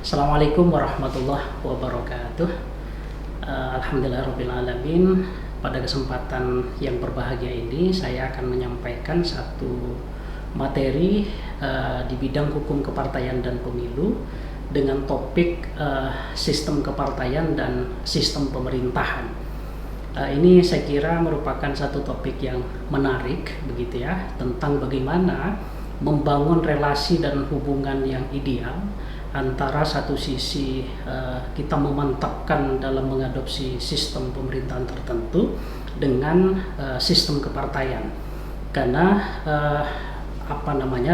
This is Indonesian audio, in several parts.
Assalamualaikum warahmatullahi wabarakatuh. Alhamdulillahirrabbilalamin. Pada kesempatan yang berbahagia ini saya akan menyampaikan satu materi di bidang hukum kepartaian dan pemilu dengan topik sistem kepartaian dan sistem pemerintahan. Ini saya kira merupakan satu topik yang menarik begitu ya, tentang bagaimana membangun relasi dan hubungan yang ideal antara satu sisi kita memantapkan dalam mengadopsi sistem pemerintahan tertentu dengan sistem kepartaian, karena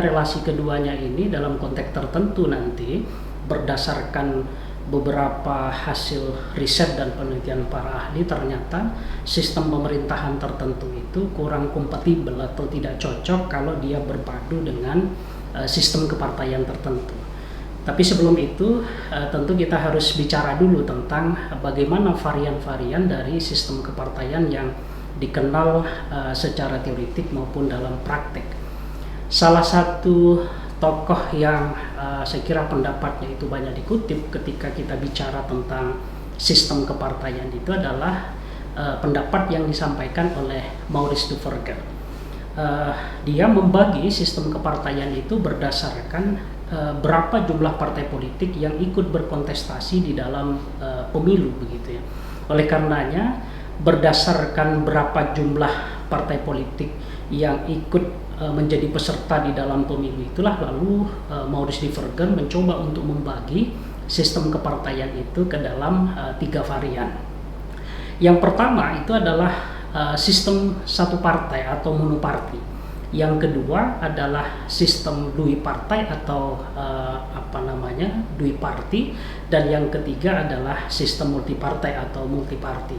relasi keduanya ini dalam konteks tertentu nanti berdasarkan beberapa hasil riset dan penelitian para ahli, ternyata sistem pemerintahan tertentu itu kurang kompatibel atau tidak cocok kalau dia berpadu dengan sistem kepartaian tertentu. Tapi sebelum itu tentu kita harus bicara dulu tentang bagaimana varian-varian dari sistem kepartaian yang dikenal secara teoretik maupun dalam praktek. Salah satu tokoh yang saya kira pendapatnya itu banyak dikutip ketika kita bicara tentang sistem kepartaian itu adalah pendapat yang disampaikan oleh Maurice Duverger. Dia membagi sistem kepartaian itu berdasarkan berapa jumlah partai politik yang ikut berkontestasi di dalam pemilu begitu ya. Oleh karenanya berdasarkan berapa jumlah partai politik yang ikut menjadi peserta di dalam pemilu itulah lalu Maurice Duverger mencoba untuk membagi sistem kepartaian itu ke dalam 3 varian. Yang pertama itu adalah sistem satu partai atau monoparti. Yang kedua adalah sistem dui partai atau dui parti, dan yang ketiga adalah sistem multipartai atau multiparti.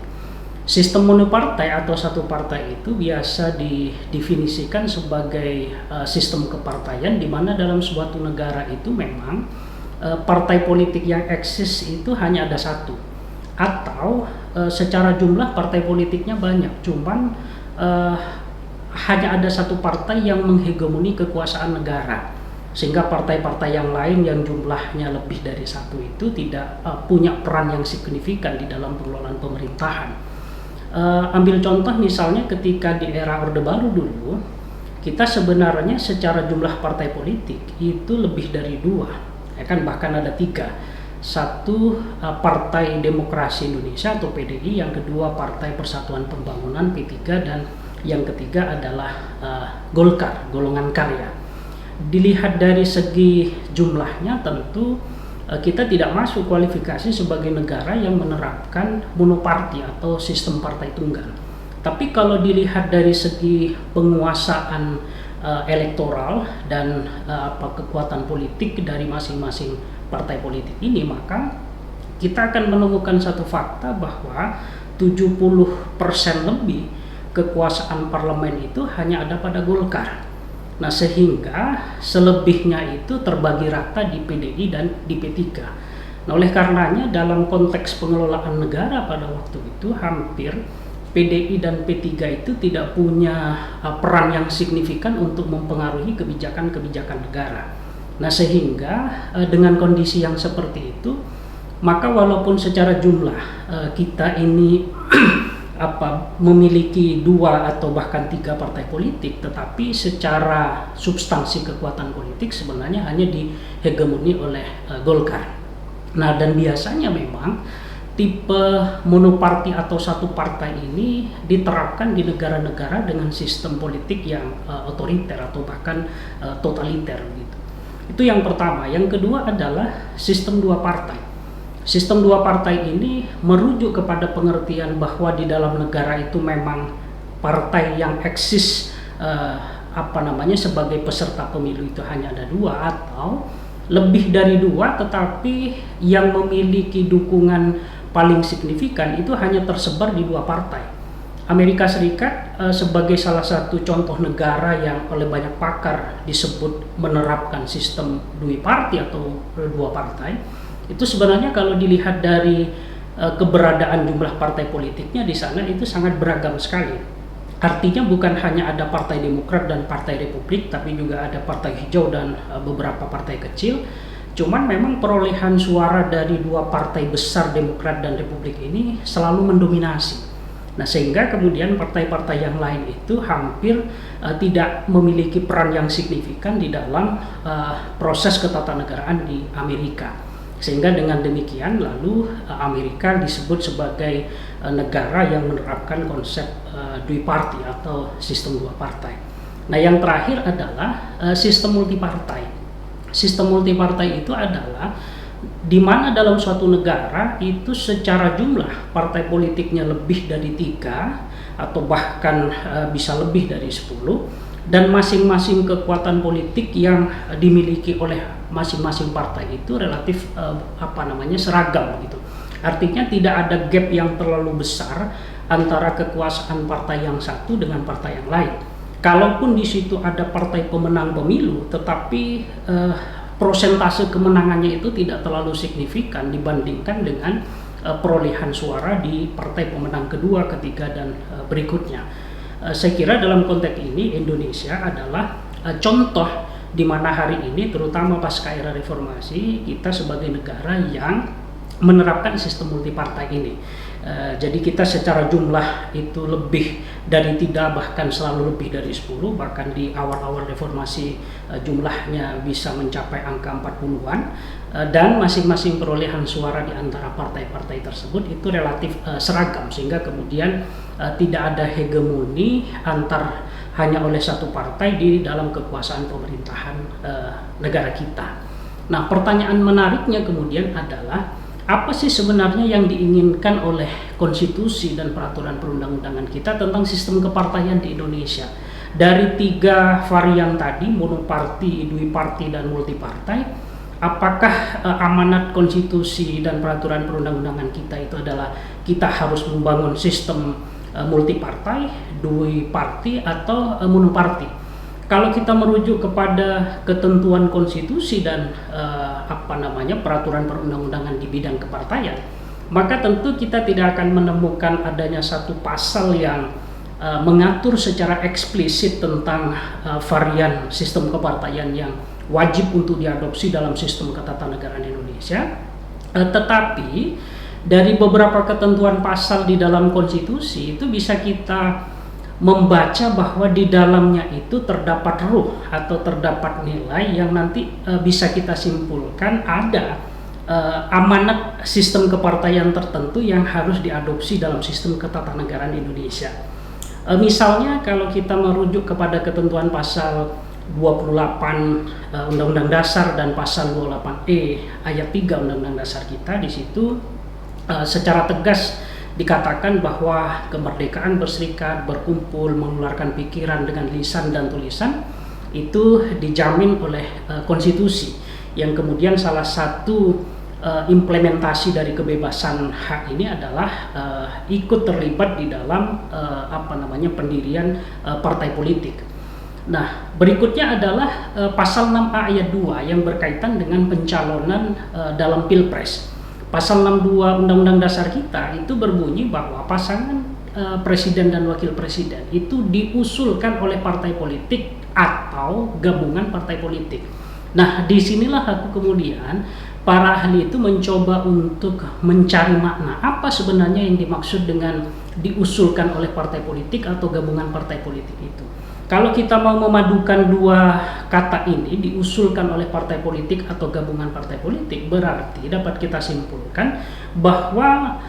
Sistem monopartai atau satu partai itu biasa didefinisikan sebagai sistem kepartaian di mana dalam suatu negara itu memang partai politik yang eksis itu hanya ada satu, atau secara jumlah partai politiknya banyak, cuman hanya ada satu partai yang menghegemoni kekuasaan negara, sehingga partai-partai yang lain yang jumlahnya lebih dari satu itu tidak punya peran yang signifikan di dalam pengelolaan pemerintahan. Ambil contoh misalnya ketika di era Orde Baru dulu, kita sebenarnya secara jumlah partai politik itu lebih dari 2, ya kan, bahkan ada 3. Satu Partai Demokrasi Indonesia atau PDI, yang kedua Partai Persatuan Pembangunan P3, dan yang ketiga adalah Golkar, golongan karya. Dilihat dari segi jumlahnya tentu kita tidak masuk kualifikasi sebagai negara yang menerapkan monoparti atau sistem partai tunggal. Tapi kalau dilihat dari segi penguasaan elektoral dan kekuatan politik dari masing-masing partai politik ini, maka kita akan menemukan satu fakta bahwa 70% lebih kekuasaan parlemen itu hanya ada pada Golkar. Nah, sehingga selebihnya itu terbagi rata di PDI dan di P3. Nah, oleh karenanya dalam konteks pengelolaan negara pada waktu itu hampir PDI dan P3 itu tidak punya peran yang signifikan untuk mempengaruhi kebijakan-kebijakan negara. Nah, sehingga dengan kondisi yang seperti itu, maka walaupun secara jumlah kita ini memiliki 2 atau bahkan 3 partai politik, tetapi secara substansi kekuatan politik sebenarnya hanya dihegemoni oleh Golkar. Nah, dan biasanya memang tipe monoparti atau satu partai ini diterapkan di negara-negara dengan sistem politik yang otoriter atau bahkan totaliter gitu. Itu yang pertama. Yang kedua adalah sistem 2 partai. Sistem 2 partai ini merujuk kepada pengertian bahwa di dalam negara itu memang partai yang eksis sebagai peserta pemilu itu hanya ada 2 atau lebih dari 2, tetapi yang memiliki dukungan paling signifikan itu hanya tersebar di 2 partai. Amerika Serikat sebagai salah satu contoh negara yang oleh banyak pakar disebut menerapkan sistem dui parti atau 2 partai. Itu sebenarnya kalau dilihat dari keberadaan jumlah partai politiknya di sana itu sangat beragam sekali. Artinya bukan hanya ada Partai Demokrat dan Partai Republik, tapi juga ada Partai Hijau dan beberapa partai kecil. Cuman memang perolehan suara dari dua partai besar Demokrat dan Republik ini selalu mendominasi. Nah, sehingga kemudian partai-partai yang lain itu hampir tidak memiliki peran yang signifikan di dalam proses ketatanegaraan di Amerika. Sehingga dengan demikian lalu Amerika disebut sebagai negara yang menerapkan konsep duiparti atau sistem dua partai. Nah, yang terakhir adalah sistem multipartai. Sistem multipartai itu adalah di mana dalam suatu negara itu secara jumlah partai politiknya lebih dari 3 atau bahkan bisa lebih dari 10, dan masing-masing kekuatan politik yang dimiliki oleh masing-masing partai itu relatif seragam gitu. Artinya tidak ada gap yang terlalu besar antara kekuasaan partai yang satu dengan partai yang lain. Kalaupun di situ ada partai pemenang pemilu, tetapi prosentase kemenangannya itu tidak terlalu signifikan dibandingkan dengan perolehan suara di partai pemenang kedua, ketiga, dan berikutnya. Saya kira dalam konteks ini Indonesia adalah contoh di mana hari ini, terutama pasca era reformasi, kita sebagai negara yang menerapkan sistem multipartai ini. Jadi kita secara jumlah itu lebih dari 3, bahkan selalu lebih dari 10, bahkan di awal-awal reformasi jumlahnya bisa mencapai angka 40-an, dan masing-masing perolehan suara di antara partai-partai tersebut itu relatif seragam, sehingga kemudian tidak ada hegemoni antar hanya oleh satu partai di dalam kekuasaan pemerintahan negara kita. Nah, pertanyaan menariknya kemudian adalah apa sih sebenarnya yang diinginkan oleh konstitusi dan peraturan perundang-undangan kita tentang sistem kepartaian di Indonesia? Dari 3 varian tadi, monoparti, duiparti, dan multipartai, apakah amanat konstitusi dan peraturan perundang-undangan kita itu adalah kita harus membangun sistem multipartai, duiparti, atau monoparti? Kalau kita merujuk kepada ketentuan konstitusi dan peraturan perundang-undangan di bidang kepartaian, maka tentu kita tidak akan menemukan adanya satu pasal yang mengatur secara eksplisit tentang varian sistem kepartaian yang wajib untuk diadopsi dalam sistem ketatanegaraan Indonesia. Tetapi dari beberapa ketentuan pasal di dalam konstitusi itu bisa kita membaca bahwa di dalamnya itu terdapat ruh atau terdapat nilai yang nanti bisa kita simpulkan ada amanat sistem kepartaian tertentu yang harus diadopsi dalam sistem ketatanegaraan Indonesia. Misalnya kalau kita merujuk kepada ketentuan pasal 28 Undang-Undang Dasar dan pasal 28E ayat 3 Undang-Undang Dasar kita, di situ secara tegas dikatakan bahwa kemerdekaan berserikat, berkumpul, mengeluarkan pikiran dengan lisan dan tulisan itu dijamin oleh konstitusi, yang kemudian salah satu implementasi dari kebebasan hak ini adalah ikut terlibat di dalam pendirian partai politik. Nah, berikutnya adalah pasal 6A ayat 2 yang berkaitan dengan pencalonan dalam Pilpres. Pasal 62 Undang-Undang Dasar kita itu berbunyi bahwa pasangan presiden dan wakil presiden itu diusulkan oleh partai politik atau gabungan partai politik. Nah, disinilah aku kemudian para ahli itu mencoba untuk mencari makna apa sebenarnya yang dimaksud dengan diusulkan oleh partai politik atau gabungan partai politik itu. Kalau kita mau memadukan dua kata ini, diusulkan oleh partai politik atau gabungan partai politik, berarti dapat kita simpulkan bahwa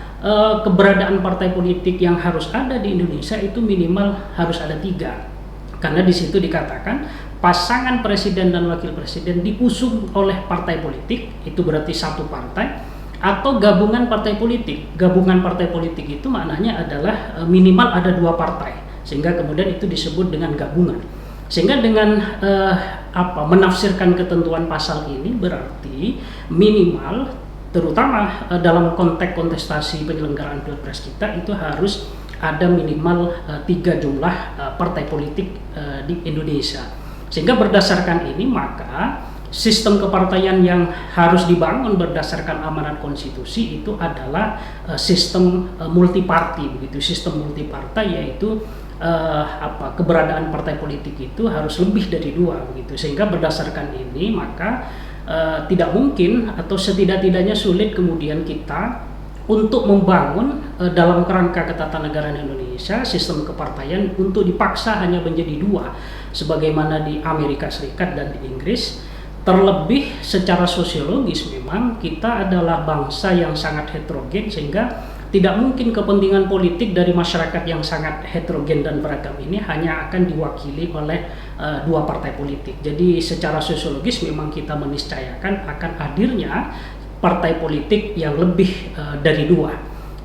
keberadaan partai politik yang harus ada di Indonesia itu minimal harus ada 3. Karena di situ dikatakan pasangan presiden dan wakil presiden diusung oleh partai politik, itu berarti satu partai, atau gabungan partai politik. Gabungan partai politik itu maknanya adalah minimal ada 2 partai, sehingga kemudian itu disebut dengan gabungan. Sehingga dengan menafsirkan ketentuan pasal ini berarti minimal, terutama dalam konteks kontestasi penyelenggaraan Pilpres kita, itu harus ada minimal 3 jumlah partai politik di Indonesia. Sehingga berdasarkan ini maka sistem kepartaian yang harus dibangun berdasarkan amanat konstitusi itu adalah sistem multiparti, begitu. Sistem multipartai yaitu keberadaan partai politik itu harus lebih dari 2, begitu. Sehingga berdasarkan ini maka tidak mungkin atau setidak-tidaknya sulit kemudian kita untuk membangun dalam kerangka ketatanegaraan Indonesia sistem kepartaian untuk dipaksa hanya menjadi dua sebagaimana di Amerika Serikat dan di Inggris. Terlebih secara sosiologis memang kita adalah bangsa yang sangat heterogen sehingga tidak mungkin kepentingan politik dari masyarakat yang sangat heterogen dan beragam ini hanya akan diwakili oleh dua partai politik. Jadi secara sosiologis memang kita meniscayakan akan hadirnya partai politik yang lebih dari dua.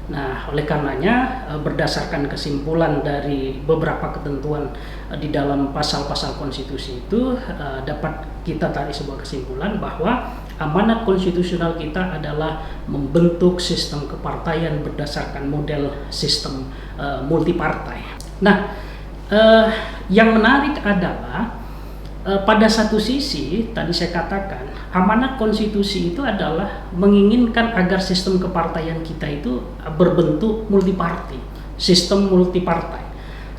Nah, oleh karenanya berdasarkan kesimpulan dari beberapa ketentuan di dalam pasal-pasal konstitusi itu dapat kita tarik sebuah kesimpulan bahwa amanat konstitusional kita adalah membentuk sistem kepartaian berdasarkan model sistem multipartai. Nah, yang menarik adalah pada satu sisi tadi saya katakan amanat konstitusi itu adalah menginginkan agar sistem kepartaian kita itu berbentuk multiparti, sistem multipartai.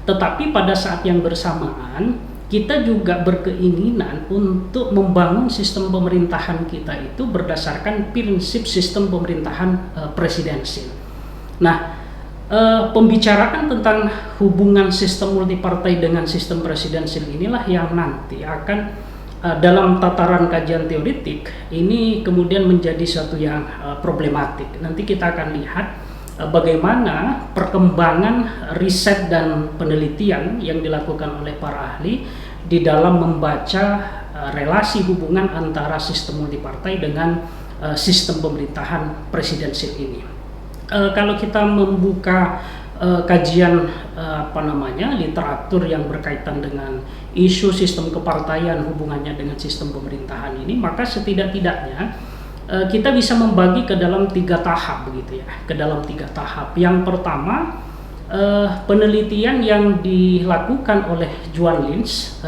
Tetapi pada saat yang bersamaan kita juga berkeinginan untuk membangun sistem pemerintahan kita itu berdasarkan prinsip sistem pemerintahan presidensil. Nah, pembicaraan tentang hubungan sistem multipartai dengan sistem presidensil inilah yang nanti akan dalam tataran kajian teoritik ini kemudian menjadi suatu yang problematik. Nanti kita akan lihat bagaimana perkembangan riset dan penelitian yang dilakukan oleh para ahli di dalam membaca relasi hubungan antara sistem multipartai dengan sistem pemerintahan presidensil ini. Kalau kita membuka kajian literatur yang berkaitan dengan isu sistem kepartaian hubungannya dengan sistem pemerintahan ini, maka setidak-tidaknya kita bisa membagi ke dalam 3 tahap begitu ya, ke dalam 3 tahap. Yang pertama, penelitian yang dilakukan oleh Juan Linz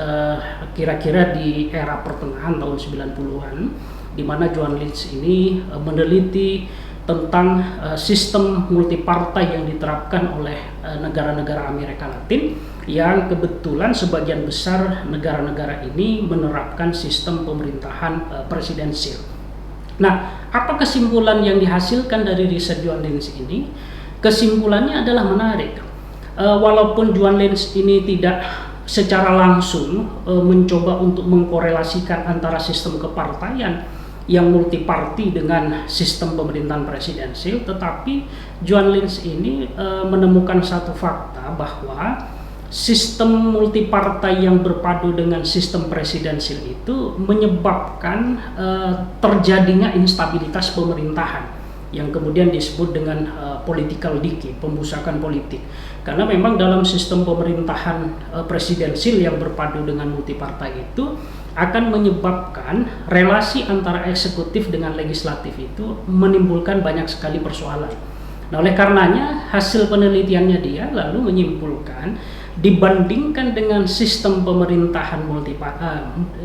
kira-kira di era pertengahan tahun 90-an, di mana Juan Linz ini meneliti tentang sistem multipartai yang diterapkan oleh negara-negara Amerika Latin yang kebetulan sebagian besar negara-negara ini menerapkan sistem pemerintahan presidensil. Nah, apa kesimpulan yang dihasilkan dari riset Juan Linz ini? Kesimpulannya adalah menarik. Walaupun Juan Linz ini tidak secara langsung mencoba untuk mengkorelasikan antara sistem kepartaian yang multiparti dengan sistem pemerintahan presidensil, tetapi Juan Linz ini menemukan satu fakta bahwa sistem multipartai yang berpadu dengan sistem presidensil itu menyebabkan terjadinya instabilitas pemerintahan yang kemudian disebut dengan political decay, pembusakan politik. Karena memang dalam sistem pemerintahan presidensil yang berpadu dengan multipartai itu akan menyebabkan relasi antara eksekutif dengan legislatif itu menimbulkan banyak sekali persoalan. Nah, oleh karenanya hasil penelitiannya dia lalu menyimpulkan dibandingkan dengan sistem pemerintahan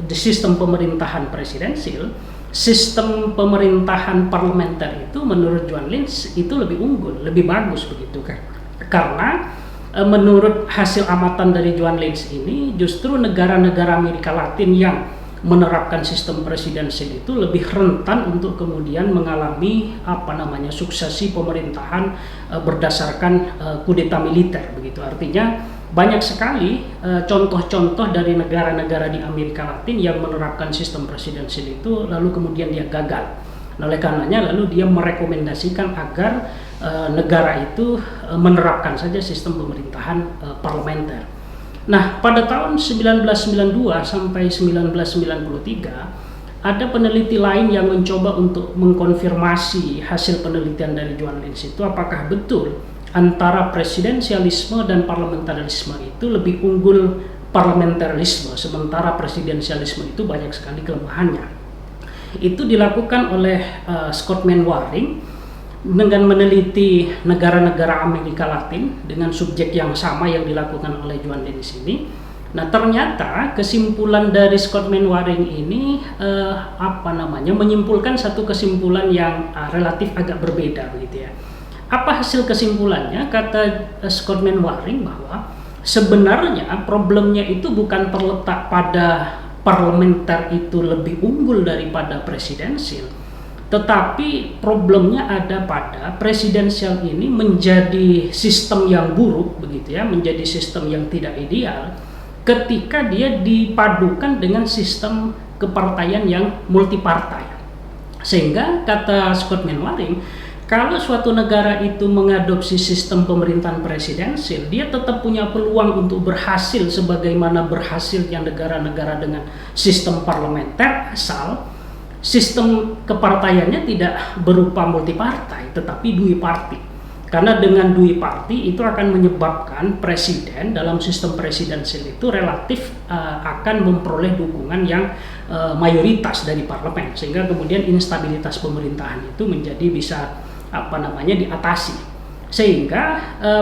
sistem pemerintahan presidensil, sistem pemerintahan parlementer itu menurut Juan Linz itu lebih unggul, lebih bagus begitu kan. Karena menurut hasil amatan dari Juan Linz ini justru negara-negara Amerika Latin yang menerapkan sistem presidensil itu lebih rentan untuk kemudian mengalami suksesi pemerintahan berdasarkan kudeta militer begitu. Artinya banyak sekali contoh-contoh dari negara-negara di Amerika Latin yang menerapkan sistem presidensil itu lalu kemudian dia gagal. Oleh karenanya lalu dia merekomendasikan agar negara itu menerapkan saja sistem pemerintahan parlementer. Nah, pada tahun 1992 sampai 1993 ada peneliti lain yang mencoba untuk mengkonfirmasi hasil penelitian dari Juan Linz itu apakah betul antara presidensialisme dan parlementarisme itu lebih unggul parlementarisme sementara presidensialisme itu banyak sekali kelemahannya. Itu dilakukan oleh Scott Mainwaring dengan meneliti negara-negara Amerika Latin dengan subjek yang sama yang dilakukan oleh Juan Linz ini. Nah, ternyata kesimpulan dari Scott Mainwaring ini menyimpulkan satu kesimpulan yang relatif agak berbeda begitu ya. Apa hasil kesimpulannya? Kata Scott Mainwaring bahwa sebenarnya problemnya itu bukan terletak pada parlementer itu lebih unggul daripada presidensial. Tetapi problemnya ada pada presidensial ini menjadi sistem yang buruk begitu ya, menjadi sistem yang tidak ideal ketika dia dipadukan dengan sistem kepartaian yang multipartai. Sehingga kata Scott Mainwaring, kalau suatu negara itu mengadopsi sistem pemerintahan presidensial, dia tetap punya peluang untuk berhasil sebagaimana berhasilnya negara-negara dengan sistem parlementer, asal sistem kepartaiannya tidak berupa multipartai tetapi duiparti. Karena dengan duiparti itu akan menyebabkan presiden dalam sistem presidensial itu relatif akan memperoleh dukungan yang mayoritas dari parlemen, sehingga kemudian instabilitas pemerintahan itu menjadi bisa diatasi. Sehingga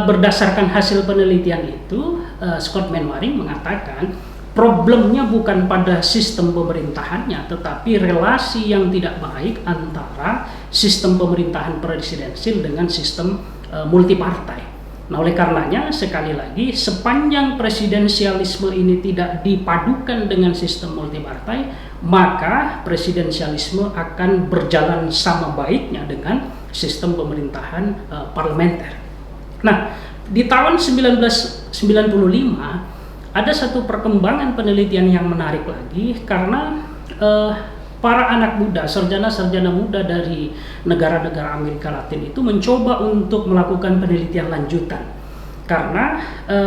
berdasarkan hasil penelitian itu, Scott Mainwaring mengatakan problemnya bukan pada sistem pemerintahannya, tetapi relasi yang tidak baik antara sistem pemerintahan presidensial dengan sistem multipartai. Nah, oleh karenanya sekali lagi, sepanjang presidensialisme ini tidak dipadukan dengan sistem multipartai, maka presidensialisme akan berjalan sama baiknya dengan sistem pemerintahan parlementer. Nah, di tahun 1995 ada satu perkembangan penelitian yang menarik lagi, karena para anak muda, sarjana-sarjana muda dari negara-negara Amerika Latin itu mencoba untuk melakukan penelitian lanjutan, karena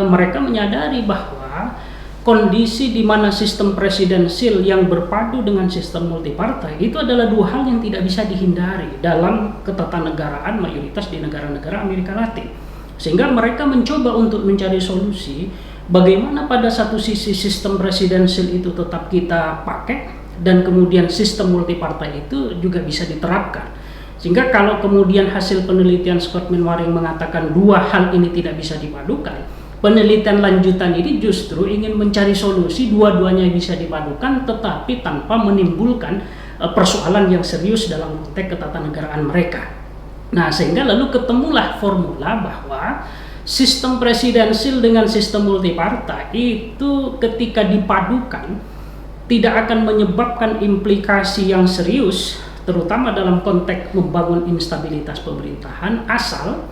mereka menyadari bahwa kondisi di mana sistem presidensial yang berpadu dengan sistem multipartai itu adalah dua hal yang tidak bisa dihindari dalam ketatanegaraan mayoritas di negara-negara Amerika Latin. Sehingga mereka mencoba untuk mencari solusi bagaimana pada satu sisi sistem presidensial itu tetap kita pakai dan kemudian sistem multipartai itu juga bisa diterapkan. Sehingga kalau kemudian hasil penelitian Scott Mainwaring mengatakan dua hal ini tidak bisa dipadukan, penelitian lanjutan ini justru ingin mencari solusi dua-duanya bisa dipadukan tetapi tanpa menimbulkan persoalan yang serius dalam konteks ketatanegaraan mereka. Nah, sehingga lalu ketemulah formula bahwa sistem presidensial dengan sistem multipartai itu ketika dipadukan tidak akan menyebabkan implikasi yang serius, terutama dalam konteks membangun instabilitas pemerintahan, asal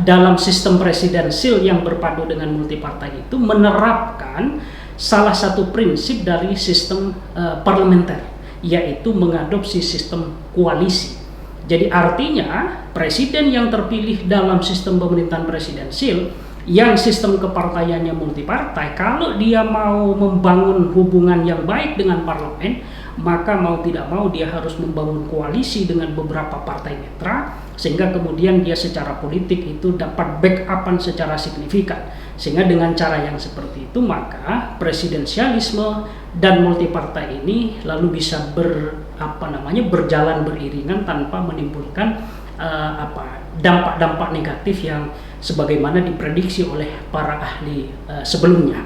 dalam sistem presidensial yang berpadu dengan multipartai itu menerapkan salah satu prinsip dari sistem parlementer, yaitu mengadopsi sistem koalisi. Jadi artinya presiden yang terpilih dalam sistem pemerintahan presidensial yang sistem kepartaiannya multipartai, kalau dia mau membangun hubungan yang baik dengan parlemen, maka mau tidak mau dia harus membangun koalisi dengan beberapa partai mitra, sehingga kemudian dia secara politik itu dapat backupan secara signifikan. Sehingga dengan cara yang seperti itu, maka presidensialisme dan multipartai ini lalu bisa berjalan beriringan tanpa menimbulkan dampak-dampak negatif yang sebagaimana diprediksi oleh para ahli sebelumnya.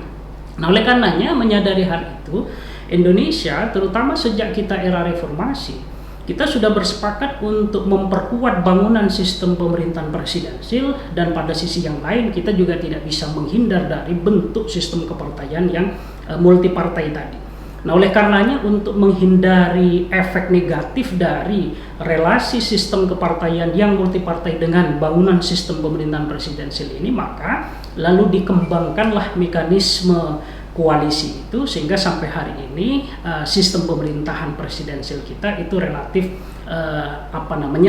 Nah, oleh karenanya menyadari hal itu, Indonesia terutama sejak kita era reformasi, kita sudah bersepakat untuk memperkuat bangunan sistem pemerintahan presidensial, dan pada sisi yang lain kita juga tidak bisa menghindar dari bentuk sistem kepartaian yang multipartai tadi. Nah, oleh karenanya untuk menghindari efek negatif dari relasi sistem kepartaian yang multipartai dengan bangunan sistem pemerintahan presidensial ini, maka lalu dikembangkanlah mekanisme koalisi itu, sehingga sampai hari ini sistem pemerintahan presidensial kita itu relatif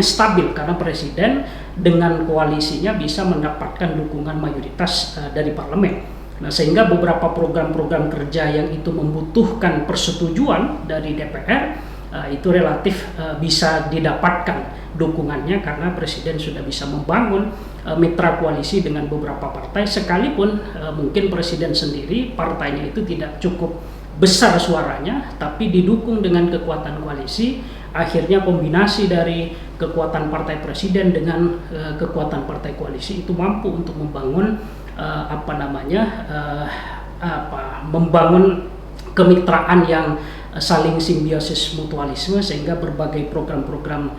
stabil, karena presiden dengan koalisinya bisa mendapatkan dukungan mayoritas dari parlemen. Nah, sehingga beberapa program-program kerja yang itu membutuhkan persetujuan dari DPR itu relatif bisa didapatkan dukungannya, karena presiden sudah bisa membangun mitra koalisi dengan beberapa partai, sekalipun mungkin presiden sendiri partainya itu tidak cukup besar suaranya, tapi didukung dengan kekuatan koalisi. Akhirnya kombinasi dari kekuatan partai presiden dengan kekuatan partai koalisi itu mampu untuk membangun membangun kemitraan yang saling simbiosis mutualisme, sehingga berbagai program-program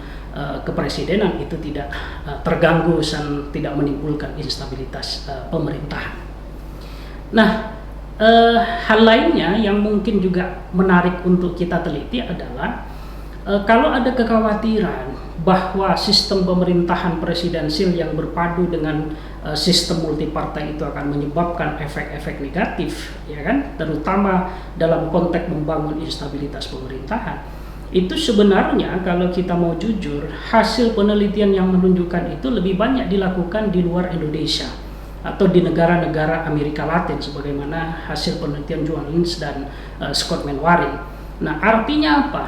kepresidenan itu tidak terganggu dan tidak menimbulkan instabilitas pemerintahan. Nah, Hal lainnya yang mungkin juga menarik untuk kita teliti adalah kalau ada kekhawatiran bahwa sistem pemerintahan presidensil yang berpadu dengan sistem multipartai itu akan menyebabkan efek-efek negatif, ya kan, terutama dalam konteks membangun instabilitas pemerintahan. Itu sebenarnya kalau kita mau jujur, hasil penelitian yang menunjukkan itu lebih banyak dilakukan di luar Indonesia atau di negara-negara Amerika Latin, sebagaimana hasil penelitian Joan Lynch dan Scott Menwaring. Nah, artinya apa?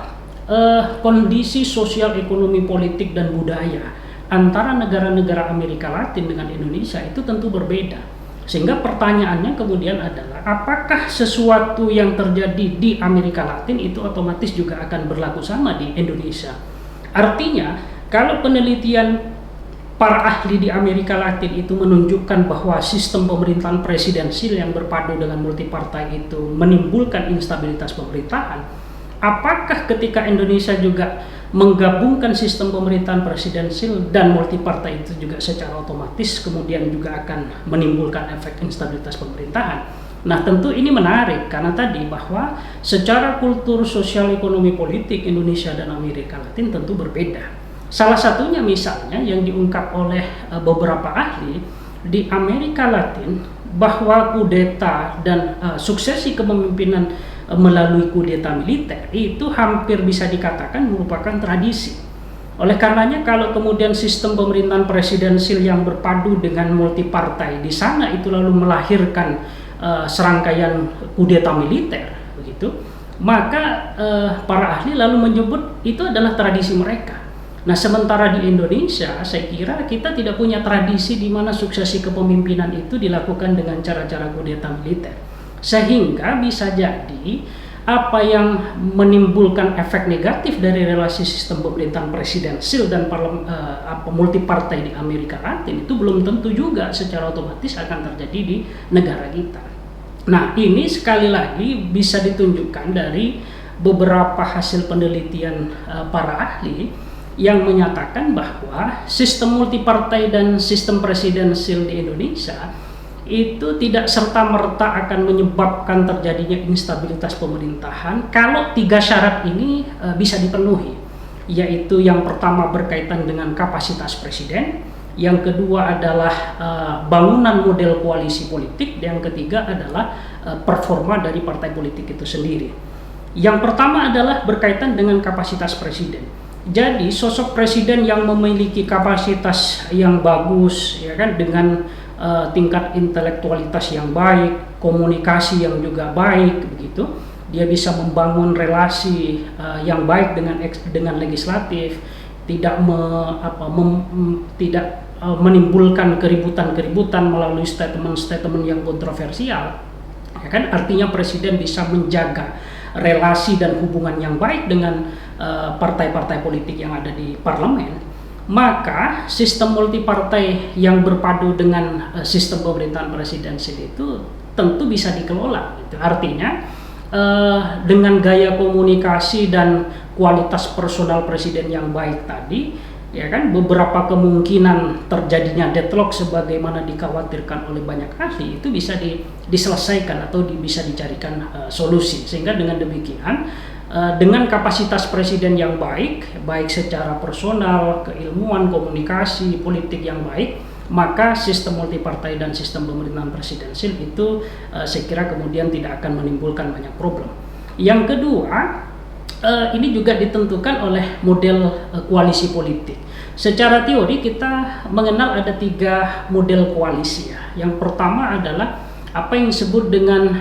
Kondisi sosial, ekonomi, politik, dan budaya antara negara-negara Amerika Latin dengan Indonesia itu tentu berbeda. Sehingga pertanyaannya kemudian adalah, apakah sesuatu yang terjadi di Amerika Latin itu otomatis juga akan berlaku sama di Indonesia? Artinya, kalau penelitian para ahli di Amerika Latin itu menunjukkan bahwa sistem pemerintahan presidensil yang berpadu dengan multipartai itu menimbulkan instabilitas pemerintahan, apakah ketika Indonesia juga menggabungkan sistem pemerintahan presidensil dan multipartai itu juga secara otomatis kemudian juga akan menimbulkan efek instabilitas pemerintahan? Nah, tentu ini menarik karena tadi bahwa secara kultur sosial ekonomi politik Indonesia dan Amerika Latin tentu berbeda. Salah satunya misalnya yang diungkap oleh beberapa ahli di Amerika Latin bahwa kudeta dan suksesi kepemimpinan melalui kudeta militer itu hampir bisa dikatakan merupakan tradisi. Oleh karenanya kalau kemudian sistem pemerintahan presidensil yang berpadu dengan multipartai di sana itu lalu melahirkan serangkaian kudeta militer begitu, maka para ahli lalu menyebut itu adalah tradisi mereka. Nah, sementara di Indonesia, saya kira kita tidak punya tradisi di mana suksesi kepemimpinan itu dilakukan dengan cara-cara kudeta militer. Sehingga bisa jadi apa yang menimbulkan efek negatif dari relasi sistem pemerintahan presidensil dan multipartai di Amerika Latin itu belum tentu juga secara otomatis akan terjadi di negara kita. Nah, ini sekali lagi bisa ditunjukkan dari beberapa hasil penelitian para ahli yang menyatakan bahwa sistem multipartai dan sistem presidensil di Indonesia itu tidak serta-merta akan menyebabkan terjadinya instabilitas pemerintahan kalau tiga syarat ini bisa dipenuhi, yaitu yang pertama berkaitan dengan kapasitas presiden, yang kedua adalah bangunan model koalisi politik, yang ketiga adalah performa dari partai politik itu sendiri. Yang pertama adalah berkaitan dengan kapasitas presiden. Jadi sosok presiden yang memiliki kapasitas yang bagus, ya kan, dengan tingkat intelektualitas yang baik, komunikasi yang juga baik, begitu, dia bisa membangun relasi yang baik dengan legislatif, tidak menimbulkan keributan-keributan melalui statement-statement yang kontroversial, ya kan, artinya presiden bisa menjaga relasi dan hubungan yang baik dengan partai-partai politik yang ada di parlemen, maka sistem multipartai yang berpadu dengan sistem pemerintahan presidensil itu tentu bisa dikelola. Gitu. Artinya dengan gaya komunikasi dan kualitas personal presiden yang baik tadi, ya kan, beberapa kemungkinan terjadinya deadlock sebagaimana dikhawatirkan oleh banyak ahli itu bisa diselesaikan atau bisa dicarikan solusi. Sehingga dengan demikian dengan kapasitas presiden yang baik secara personal, keilmuan, komunikasi, politik yang baik, maka sistem multipartai dan sistem pemerintahan presidensil itu saya kira kemudian tidak akan menimbulkan banyak problem. Yang kedua, ini juga ditentukan oleh model koalisi politik. Secara teori kita mengenal ada 3 model koalisi ya. Yang pertama adalah apa yang disebut dengan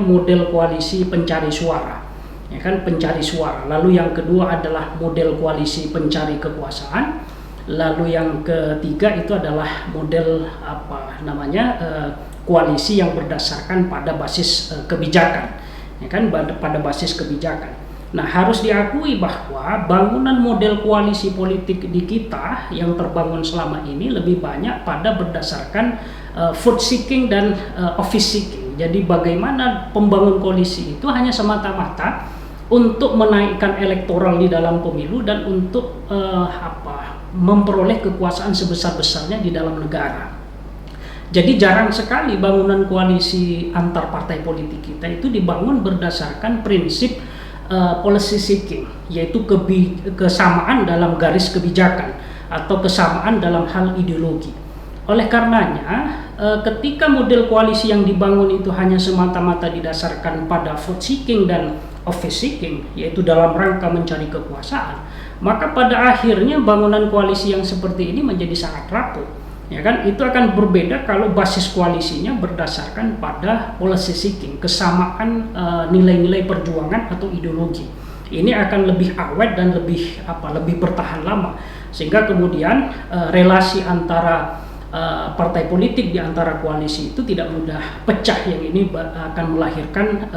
model koalisi pencari suara. Ya kan, pencari suara. Lalu yang kedua adalah model koalisi pencari kekuasaan. Lalu yang ketiga itu adalah model koalisi yang berdasarkan pada basis kebijakan. Ya kan, pada basis kebijakan. Nah, harus diakui bahwa bangunan model koalisi politik di kita yang terbangun selama ini lebih banyak pada berdasarkan vote seeking dan office seeking. Jadi bagaimana pembangun koalisi itu hanya semata-mata untuk menaikkan elektoral di dalam pemilu dan untuk memperoleh kekuasaan sebesar-besarnya di dalam negara. Jadi jarang sekali bangunan koalisi antar partai politik kita itu dibangun berdasarkan prinsip policy seeking, yaitu kesamaan dalam garis kebijakan atau kesamaan dalam hal ideologi. Oleh karenanya, ketika model koalisi yang dibangun itu hanya semata-mata didasarkan pada vote seeking dan office seeking, yaitu dalam rangka mencari kekuasaan, maka pada akhirnya bangunan koalisi yang seperti ini menjadi sangat rapuh. Ya kan, itu akan berbeda kalau basis koalisinya berdasarkan pada policy seeking, kesamaan nilai-nilai perjuangan atau ideologi. Ini akan lebih awet dan lebih bertahan lama, sehingga kemudian relasi antara partai politik di antara koalisi itu tidak mudah pecah, yang ini akan melahirkan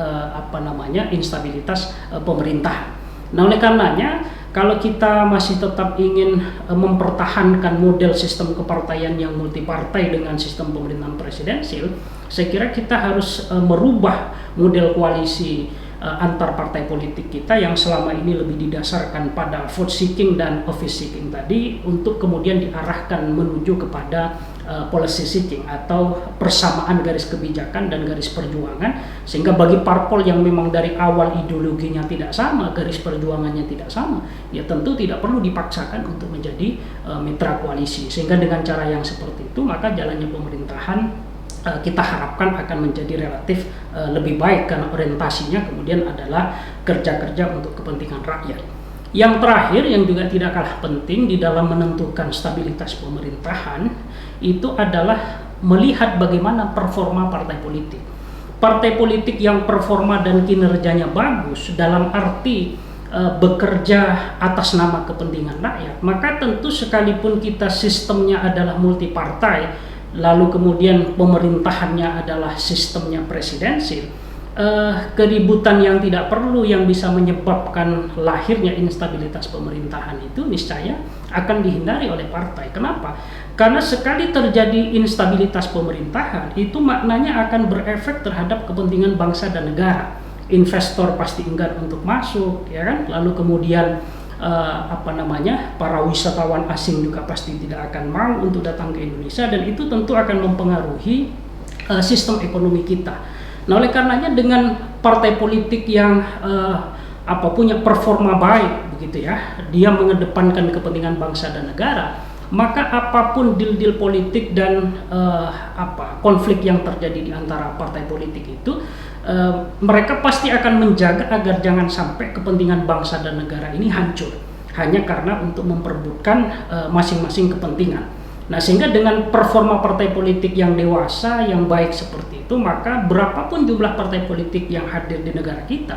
instabilitas pemerintahan. Nah, oleh karenanya kalau kita masih tetap ingin mempertahankan model sistem kepartaian yang multipartai dengan sistem pemerintahan presidensil, saya kira kita harus merubah model koalisi antar partai politik kita yang selama ini lebih didasarkan pada vote seeking dan office seeking tadi, untuk kemudian diarahkan menuju kepada policy seeking atau persamaan garis kebijakan dan garis perjuangan, sehingga bagi parpol yang memang dari awal ideologinya tidak sama, garis perjuangannya tidak sama, ya tentu tidak perlu dipaksakan untuk menjadi mitra koalisi, sehingga dengan cara yang seperti itu maka jalannya pemerintahan kita harapkan akan menjadi relatif lebih baik, karena orientasinya kemudian adalah kerja-kerja untuk kepentingan rakyat. Yang terakhir yang juga tidak kalah penting di dalam menentukan stabilitas pemerintahan itu adalah melihat bagaimana performa partai politik. Partai politik yang performa dan kinerjanya bagus dalam arti bekerja atas nama kepentingan rakyat, maka tentu sekalipun kita sistemnya adalah multipartai, lalu kemudian pemerintahannya adalah sistemnya presidensil, keributan yang tidak perlu yang bisa menyebabkan lahirnya instabilitas pemerintahan itu niscaya akan dihindari oleh partai. Kenapa? Karena sekali terjadi instabilitas pemerintahan itu maknanya akan berefek terhadap kepentingan bangsa dan negara. Investor pasti enggan untuk masuk, ya kan? Lalu kemudian para wisatawan asing juga pasti tidak akan mau untuk datang ke Indonesia, dan itu tentu akan mempengaruhi sistem ekonomi kita. Nah, oleh karenanya dengan partai politik yang punya performa baik begitu ya, dia mengedepankan kepentingan bangsa dan negara, maka apapun deal-deal politik dan konflik yang terjadi di antara partai politik itu, mereka pasti akan menjaga agar jangan sampai kepentingan bangsa dan negara ini hancur hanya karena untuk memperebutkan masing-masing kepentingan. Nah, sehingga dengan performa partai politik yang dewasa, yang baik seperti itu, maka berapapun jumlah partai politik yang hadir di negara kita,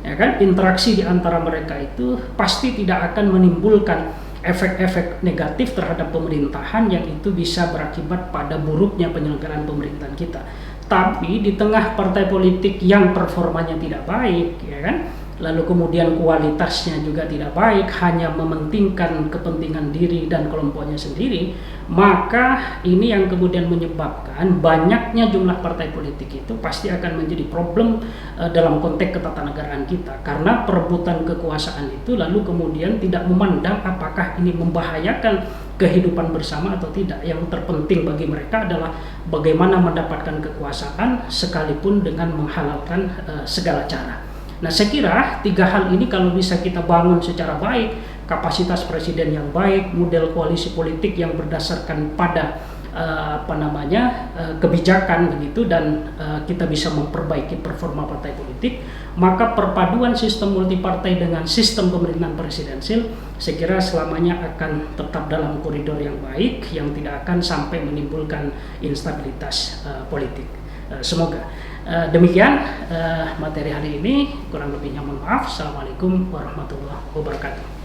ya kan, interaksi di antara mereka itu pasti tidak akan menimbulkan efek-efek negatif terhadap pemerintahan yang itu bisa berakibat pada buruknya penyelenggaraan pemerintahan kita. Tapi di tengah partai politik yang performanya tidak baik, ya kan, lalu kemudian kualitasnya juga tidak baik, hanya mementingkan kepentingan diri dan kelompoknya sendiri, maka ini yang kemudian menyebabkan banyaknya jumlah partai politik itu pasti akan menjadi problem dalam konteks ketatanegaraan kita, karena perebutan kekuasaan itu lalu kemudian tidak memandang apakah ini membahayakan kehidupan bersama atau tidak. Yang terpenting bagi mereka adalah bagaimana mendapatkan kekuasaan sekalipun dengan menghalalkan segala cara. Nah, saya kira tiga hal ini kalau bisa kita bangun secara baik, kapasitas presiden yang baik, model koalisi politik yang berdasarkan pada kebijakan begitu, dan kita bisa memperbaiki performa partai politik, maka perpaduan sistem multipartai dengan sistem pemerintahan presidensil saya kira selamanya akan tetap dalam koridor yang baik, yang tidak akan sampai menimbulkan instabilitas politik. Semoga demikian materi hari ini, kurang lebihnya mohon maaf. Assalamualaikum warahmatullahi wabarakatuh.